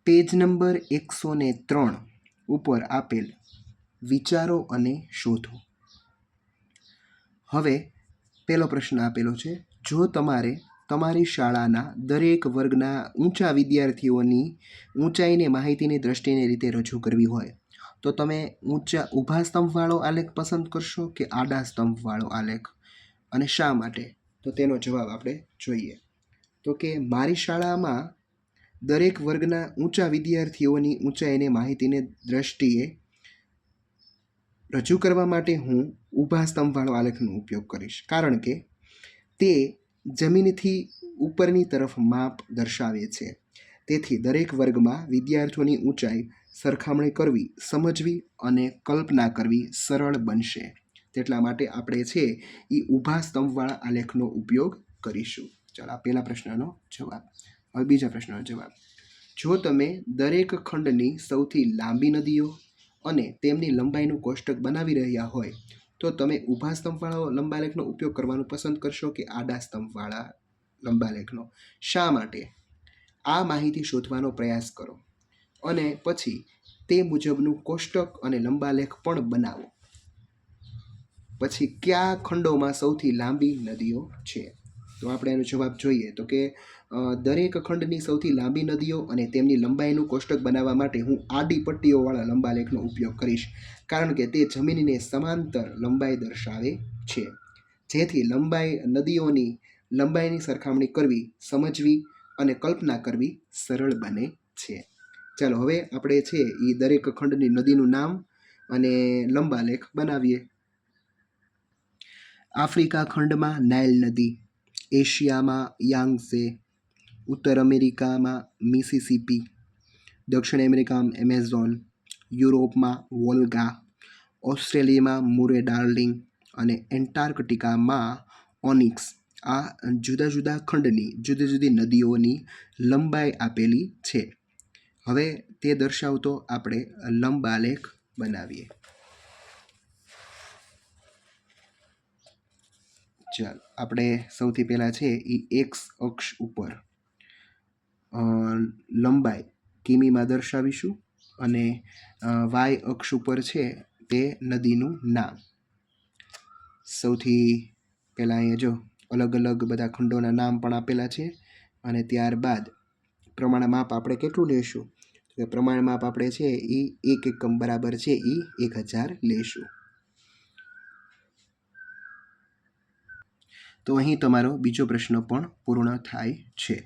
Page number 103 ઉપર આપેલ વિચારો અને શોધો. હવે પહેલો પ્રશ્ન આપેલો છે, જો તમારે તમારી શાળાના દરેક વર્ગના ઊંચા વિદ્યાર્થીઓની ઊંચાઈને માહિતીની દ્રષ્ટિની રીતે રજૂ કરવી હોય તો તમે ઊભા સ્તંભવાળો આલેખ પસંદ કરશો કે આડા સ્તંભવાળો આલેખ, અને શા માટે? તો તેનો જવાબ આપણે જોઈએ. તો કે મારી શાળામાં દરેક વર્ગના ઊંચા વિદ્યાર્થીઓની ઊંચાઈને માહિતીની દ્રષ્ટિએ રજૂ કરવા માટે હું ઊભા સ્તંભવાળો આલેખનો ઉપયોગ કરીશ, કારણ કે તે જમીનથી ઉપરની તરફ માપ દર્શાવે છે. તેથી દરેક વર્ગમાં વિદ્યાર્થીઓની ઊંચાઈ સરખામણી કરવી, સમજવી અને કલ્પના કરવી સરળ બનશે. તેટલા માટે આપણે છે એ ઊભા સ્તંભવાળા આલેખનો ઉપયોગ કરીશું. ચાલો, આ પહેલા પ્રશ્નનો જવાબ. હવે બીજા પ્રશ્નનો જવાબ. જો તમે દરેક ખંડની સૌથી લાંબી નદીઓ અને તેમની લંબાઈનું કોષ્ટક બનાવી રહ્યા હોય તો તમે ઊભા સ્તંભવાળા લંબાલેખનો ઉપયોગ કરવાનું પસંદ કરશો કે આડા સ્તંભવાળા લંબાલેખનો? શા માટે? આ માહિતી શોધવાનો પ્રયાસ કરો અને પછી તે મુજબનું કોષ્ટક અને લંબાલેખ પણ બનાવો. પછી કયા ખંડોમાં સૌથી લાંબી નદીઓ છે? તો આપણે એનો જવાબ જોઈએ. તો કે દરેક ખંડની સૌથી લાંબી નદીઓ અને તેમની લંબાઈનું કોષ્ટક બનાવવા માટે હું આડી પટ્ટીઓવાળા લંબાલેખનો ઉપયોગ કરીશ, કારણ કે તે જમીનને સમાંતર લંબાઈ દર્શાવે છે. જેથી નદીઓની લંબાઈની સરખામણી કરવી, સમજવી અને કલ્પના કરવી સરળ બને છે. ચાલો, હવે આપણે છે એ દરેક ખંડની નદીનું નામ અને લંબાલેખ બનાવીએ. આફ્રિકા ખંડમાં નાઇલ નદી, એશિયામાં યાંગઝે, ઉત્તર અમેરિકામાં મિસિસિપી, દક્ષિણ અમેરિકામાં એમેઝોન, યુરોપમાં વોલ્ગા, ઓસ્ટ્રેલિયામાં મુરે ડાર્લિંગ અને એન્ટાર્કટિકામાં ઓનિક્સ. આ જુદા જુદા ખંડની જુદી જુદી નદીઓની લંબાઈ આપેલી છે. હવે તે દર્શાવતો આપણે લંબાલેખ બનાવીએ. ચાલો, આપણે સૌથી પહેલાં છે એ એક્સ અક્ષ ઉપર લંબાઈ કિમીમાં દર્શાવીશું અને વાય અક્ષ ઉપર છે તે નદીનું નામ. સૌથી પહેલાં અહીંયા જો અલગ અલગ બધા ખંડોના નામ પણ આપેલા છે, અને ત્યારબાદ પ્રમાણ માપ આપણે કેટલું લેશું? તો પ્રમાણ માપ આપણે છે એ 1 એકમ બરાબર છે એ 1000 લેશું. તો અહીં તમારો બીજો પ્રશ્ન પણ પૂર્ણ થાય છે.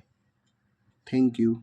Thank you.